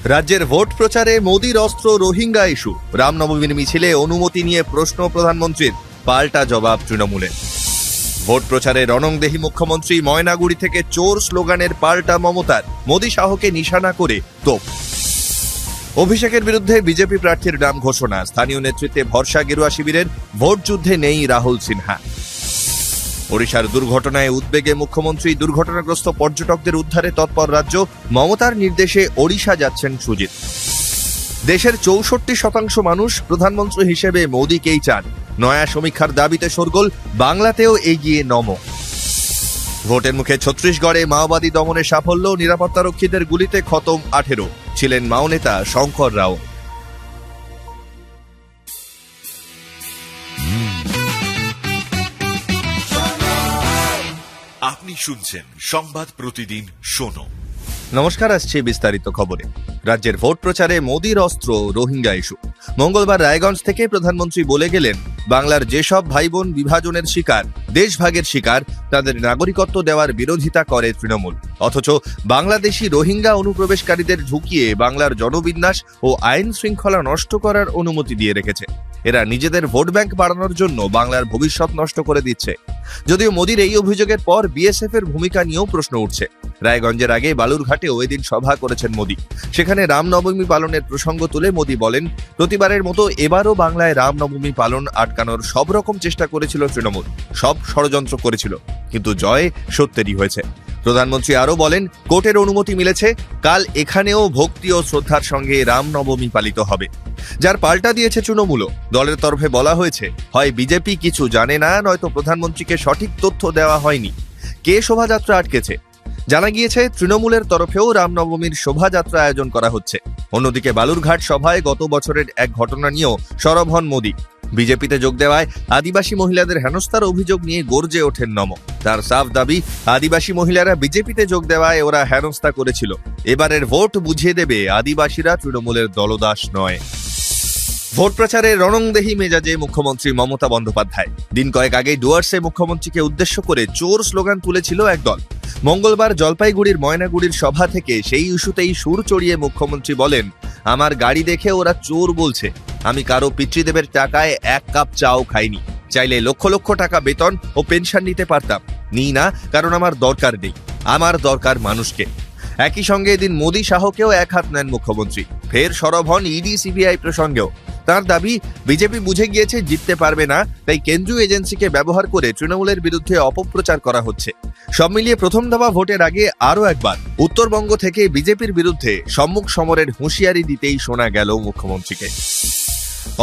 রাজ্যের ভোট প্রচারে মোদির অস্ত্র রোহিঙ্গা ইস্যু। রামনবমীর মিছিলে অনুমতি নিয়ে প্রশ্ন প্রধানমন্ত্রীর, পাল্টা জবাব তৃণমূলের। ভোট প্রচারে রণংদেহী মুখ্যমন্ত্রী, ময়নাগুড়ি থেকে চোর স্লোগানের পাল্টা মমতার, মোদি শাহকে নিশানা করে তোপ। অভিষেকের বিরুদ্ধে বিজেপি প্রার্থীর নাম ঘোষণা, স্থানীয় নেতৃত্বে ভরসা গেরুয়া শিবিরের, ভোট যুদ্ধে নেই রাহুল সিনহা। ওড়িশার দুর্ঘটনায় উদ্বেগে মুখ্যমন্ত্রী, দুর্ঘটনাগ্রস্ত পর্যটকদের উদ্ধারে তৎপর রাজ্য, মমতার নির্দেশে ওড়িশা যাচ্ছেন সুজিত। দেশের 64% মানুষ প্রধানমন্ত্রী হিসেবে মোদিকেই চান, নয়া সমীক্ষার দাবিতে শোরগোল, বাংলাতেও এগিয়ে নমো। ভোটের মুখে ছত্তিশগড়ে মাওবাদী দমনে সাফল্য, নিরাপত্তারক্ষীদের গুলিতে খতম 18, ছিলেন মাও নেতা শঙ্কর রাও। আপনি শুনছেন সংবাদ প্রতিদিন শোনো। নমস্কার, আসছে বিস্তারিত খবরে। রাজ্যের ভোট প্রচারে মোদির অস্ত্র রোহিঙ্গা ইস্যু। মঙ্গলবার রায়গঞ্জ থেকে প্রধানমন্ত্রী বলে গেলেন, বাংলার যেসব ভাই বোন বিভাজনের শিকার, দেশভাগের শিকার, তাদের নাগরিকত্ব দেওয়ার বিরোধিতা করে তৃণমূল, অথচ বাংলাদেশি রোহিঙ্গা অনুপ্রবেশকারীদের ঢুকিয়ে বাংলার জনবিন্যাস ও আইন শৃঙ্খলা নষ্ট করার অনুমতি দিয়ে রেখেছে। এরা নিজেদের ভোট ব্যাংক বাড়ানোর জন্য বাংলার ভবিষ্যৎ নষ্ট করে দিচ্ছে। যদিও মোদির এই অভিযোগের পর বিএসএফ এর ভূমিকা নিয়েও প্রশ্ন উঠছে। রায়গঞ্জের আগে বালুরঘাটেও এদিন সভা করেছেন মোদি। সেখানে রামনবমী পালনের প্রসঙ্গ তুলে মোদি বলেন, প্রতিবারের মতো এবারও বাংলায় রামনবমী পালন আটকানোর সব রকম চেষ্টা করেছিল তৃণমূল, সব ষড়যন্ত্র করেছিল, কিন্তু জয় সত্যেরই হয়েছে। প্রধানমন্ত্রী আরও বলেন, কোর্টের অনুমতি মিলেছে, কাল এখানেও ভক্তি ও শ্রদ্ধার সঙ্গে রামনবমী পালিত হবে। যার পাল্টা দিয়েছে তৃণমূল। দলের তরফে বলা হয়েছে, হয় বিজেপি কিছু জানে না, নয়তো প্রধানমন্ত্রীকে সঠিক তথ্য দেওয়া হয়নি। কে শোভাযাত্রা আটকেছে? জানা গিয়েছে, তৃণমূলের তরফেও রামনবমীর শোভাযাত্রা আয়োজন করা হচ্ছে। অন্যদিকে বালুরঘাট সভায় গত বছরের এক ঘটনা নিয়েও সরব হন মোদি। বিজেপিতে যোগ দেওয়ায় আদিবাসী মহিলাদের হেনস্থার অভিযোগ নিয়ে গর্জে ওঠেন নম। তার সাফ দাবি, আদিবাসী মহিলারা বিজেপিতে যোগ দেওয়ায় ওরা হেনস্থা করেছিল। এবারের ভোট বুঝিয়ে দেবে, আদিবাসীরা তৃণমূলের দলদাস নয়। ভোট প্রচারে রণংদেহী মেজাজে মুখ্যমন্ত্রী মমতা বন্দ্যোপাধ্যায়। দিন কয়েক আগে ডুয়ার্সে মুখ্যমন্ত্রীকে উদ্দেশ্য করে চোর স্লোগান তুলেছিল একদল। মঙ্গলবার জলপাইগুড়ির ময়নাগুড়ির সভা থেকে সেই ইস্যুতেই সুর চড়িয়ে মুখ্যমন্ত্রী বলেন, আমার গাড়ি দেখে ওরা চোর বলছে। আমি কারো পিতৃদেবের টাকায় এক কাপ চাও খাইনি। চাইলে লক্ষ লক্ষ টাকা বেতন ও পেনশন নিতে পারতাম, নিই না, কারণ আমার দরকার নেই, আমার দরকার মানুষকে। একই সঙ্গে এদিন মোদি শাহকেও এক হাত নেন মুখ্যমন্ত্রী। ফের সরব হন ইডি সিবিআই প্রসঙ্গেও। তার দাবি, বিজেপি বুঝে গিয়েছে জিততে পারবে না, তাই কেন্দ্রীয় এজেন্সিকে ব্যবহার করে তৃণমূলের বিরুদ্ধে অপপ্রচার করা হচ্ছে। সব মিলিয়ে প্রথম দফা ভোটের আগে আরও একবার উত্তরবঙ্গ থেকে বিজেপির বিরুদ্ধে সম্মুখ সমরের হুঁশিয়ারি দিতেই শোনা গেল মুখ্যমন্ত্রীকে।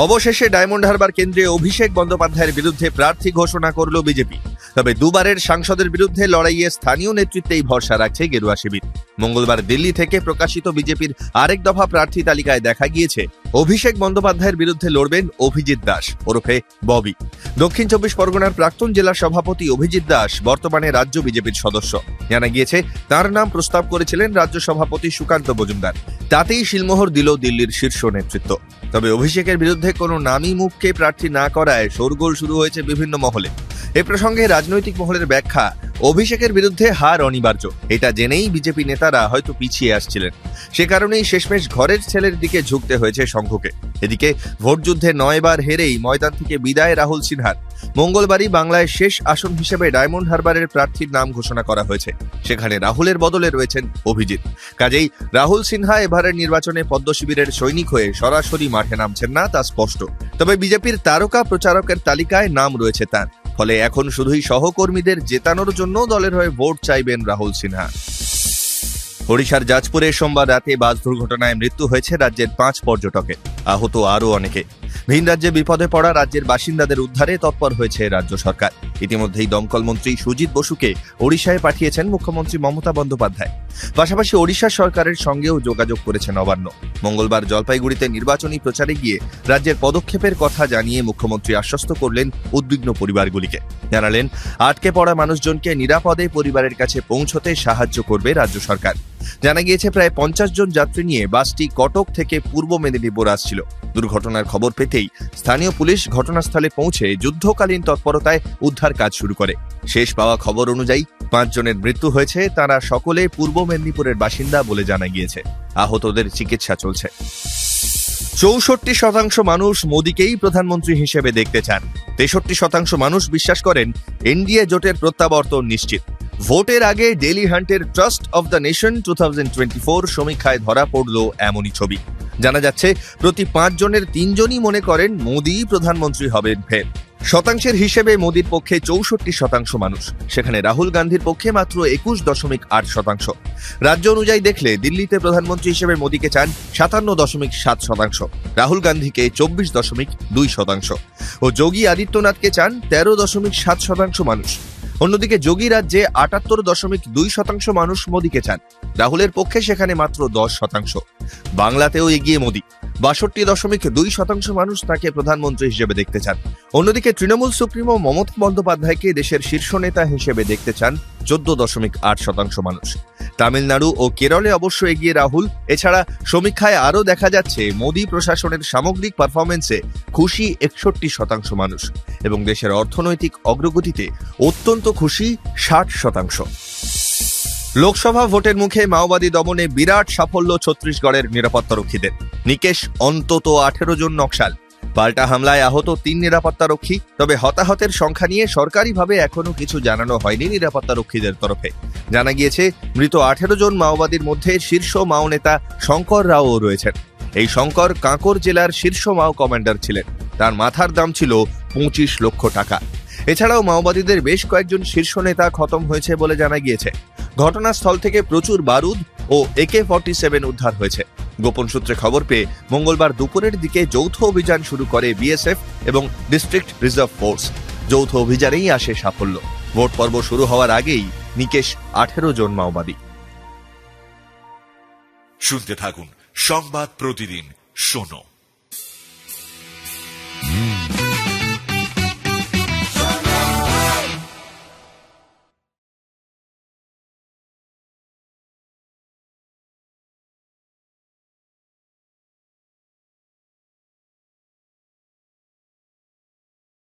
অবশেষে ডায়মন্ড হারবার কেন্দ্রে অভিষেক বন্দ্যোপাধ্যায়ের বিরুদ্ধে প্রার্থী ঘোষণা করল বিজেপি। তবে দুবারের সাংসদের বিরুদ্ধে লড়াইয়ে স্থানীয় নেতৃত্বেই ভরসা রাখছে গেরুয়া শিবির। মঙ্গলবার দিল্লি থেকে প্রকাশিত বিজেপির আরেক দফা প্রার্থী তালিকায় দেখা গিয়েছে, অভিষেক বন্দ্যোপাধ্যায়ের বিরুদ্ধে লড়বেন অভিজিৎ দাস ওরফে ববি। দক্ষিণ 24 পরগনার প্রাক্তন জেলা সভাপতি অভিজিৎ দাস বর্তমানে রাজ্য বিজেপির সদস্য। জানা গিয়েছে, তার নাম প্রস্তাব করেছিলেন রাজ্য সভাপতি সুকান্ত মজুমদার। তাতেই শিলমোহর দিল দিল্লির শীর্ষ নেতৃত্ব। তবে অভিষেকের বিরুদ্ধে কোনো নামী মুখকে প্রার্থী না করায় শোরগোল শুরু হয়েছে বিভিন্ন মহলে। এ প্রসঙ্গে রাজনৈতিক মহলের ব্যাখ্যা, অভিষেকের বিরুদ্ধে হার অনিবার্য। এটা জেনেই বিজেপি নেতারা হয়তো পিছিয়ে আসছিলেন। সে কারণেই শেষমেশ ঘরের ছেলের দিকে ঝুঁকতে হয়েছে সংঘকে। এদিকে ভোট যুদ্ধে 9 বার হেরেই ময়দান থেকে বিদায় রাহুল সিনহার। মঙ্গলবারই বাংলায় শেষ আসন হিসেবে ডায়মন্ড হারবারের প্রার্থীর নাম ঘোষণা করা হয়েছে। সেখানে রাহুলের বদলে রয়েছেন অভিজিৎ। কাজেই রাহুল সিনহা এবারের নির্বাচনে পদ্ম শিবিরের সৈনিক হয়ে সরাসরি মাঠে নামছেন না, তা স্পষ্ট। তবে বিজেপির তারকা প্রচারকের তালিকায় নাম রয়েছে তার। ফলে এখন শুধুই সহকর্মীদের জেতানোর জন্য দলের হয়ে ভোট চাইবেন রাহুল সিনহা। ওড়িশার জাজপুরে সোমবার রাতে বাস দুর্ঘটনায় মৃত্যু হয়েছে রাজ্যের 5 পর্যটকের, আহত আরও অনেকে। ভিন রাজ্যে বিপদে পড়া রাজ্যের বাসিন্দাদের উদ্ধারে তৎপর হয়েছে রাজ্য সরকার। ইতিমধ্যেই দমকল মন্ত্রী সুজিত বসুকে ওড়িশায় পাঠিয়েছেন মুখ্যমন্ত্রী মমতা বন্দ্যোপাধ্যায়। পাশাপাশি ওড়িশা সরকারের সঙ্গেও যোগাযোগ করেছে নবান্ন। মঙ্গলবার জলপাইগুড়িতে নির্বাচনী প্রচারে গিয়ে রাজ্যের পদক্ষেপের কথা জানিয়ে মুখ্যমন্ত্রী আশ্বস্ত করলেন উদ্বিগ্ন পরিবারগুলিকে। জানালেন, আটকে পড়া মানুষজনকে নিরাপদে পরিবারের কাছে পৌঁছতে সাহায্য করবে রাজ্য সরকার। জানা গিয়েছে, প্রায় 50 জন যাত্রী নিয়ে বাসটি কটক থেকে পূর্ব মেদিনীপুর আসছিল। দুর্ঘটনার খবর পেতেই স্থানীয় পুলিশ ঘটনাস্থলে পৌঁছে যুদ্ধকালীন তৎপরতায় উদ্ধার কাজ শুরু করে। শেষ পাওয়া খবর অনুযায়ী 5 জনের মৃত্যু হয়েছে। তারা সকলে পূর্ব মেদিনীপুরের বাসিন্দা বলে জানা গিয়েছে। আহতদের চিকিৎসা চলছে। 64% মানুষ মোদীকেই প্রধানমন্ত্রী হিসেবে দেখতে চান। 63% মানুষ বিশ্বাস করেন এনডিএ জোটের প্রত্যাবর্তন নিশ্চিত। ভোটের আগে ডেলি হান্টের ট্রাস্ট অফ দ্য নেশন 2024 সমীক্ষায় ধরা পড়ল এমনই ছবি। জানা যাচ্ছে প্রতি 5 জনের 3 জনই মনে করেন মোদী প্রধানমন্ত্রী হবেন ফের। শতাংশের হিসেবে মোদীর পক্ষে 64% মানুষ, সেখানে রাহুল গান্ধীর পক্ষে মাত্র 21.8%। রাজ্য অনুযায়ী দেখলে দিল্লিতে প্রধানমন্ত্রী হিসেবে মোদীকে চান 57.7%, রাহুল গান্ধীকে 24.2% ও যোগী আদিত্যনাথকে চান 13.7% মানুষ। অন্যদিকে যোগী রাজ্যে 78.2% মানুষ মোদীকে চান, রাহুলের পক্ষে সেখানে মাত্র 10%। বাংলাতেও এগিয়ে মোদী, 62.2% মানুষ তাকে প্রধানমন্ত্রী হিসেবে দেখতে চান। অন্যদিকে তৃণমূল সুপ্রিমো মমতা বন্দ্যোপাধ্যায়কে দেশের শীর্ষ নেতা হিসেবে দেখতে চান 14.8% মানুষ। তামিলনাড়ু ও কেরলে অবশ্য এগিয়ে রাহুল। এছাড়া সমীক্ষায় আরও দেখা যাচ্ছে মোদী প্রশাসনের সামগ্রিক পারফরমেন্সে খুশি 61% মানুষ এবং দেশের অর্থনৈতিক অগ্রগতিতে অত্যন্ত খুশি 60%। লোকসভা ভোটের মুখে মাওবাদী দমনে বিরাট সাফল্য ছত্তিশগড়ের নিরাপত্তারক্ষীদের। নিকেশ অন্তত 18 জন নকশাল। পাল্টা হামলায় আহত 3 নিরাপত্তারক্ষী। তবে হতাহতের সংখ্যা নিয়ে সরকারিভাবে এখনো কিছু জানানো হয়নি নিরাপত্তারক্ষীদের তরফে। জানা গিয়েছে মৃত 18 জন মাওবাদীর মধ্যে শীর্ষ মাও নেতা শঙ্কর রাও রয়েছেন। এই শঙ্কর কাঁকর জেলার শীর্ষ মাও কমান্ডার ছিলেন। তার মাথার দাম ছিল 25 লক্ষ টাকা। এছাড়াও মাওবাদীদের বেশ কয়েকজন শীর্ষ নেতা খতম হয়েছে বলে জানা গিয়েছে। ঘটনাস্থল থেকে প্রচুর বারুদ ও AK-47 উদ্ধার হয়েছে। গোপন সূত্রে খবর পেয়ে মঙ্গলবার দুপুরের দিকে যৌথ অভিযান শুরু করে বিএসএফ এবং ডিস্ট্রিক্ট রিজার্ভ ফোর্স। যৌথ অভিযানেই আসে সাফল্য। ভোট পর্ব শুরু হওয়ার আগেই নিকেশ 18 জন মাওবাদী। শুনতে থাকুন সংবাদ প্রতিদিন শোনো।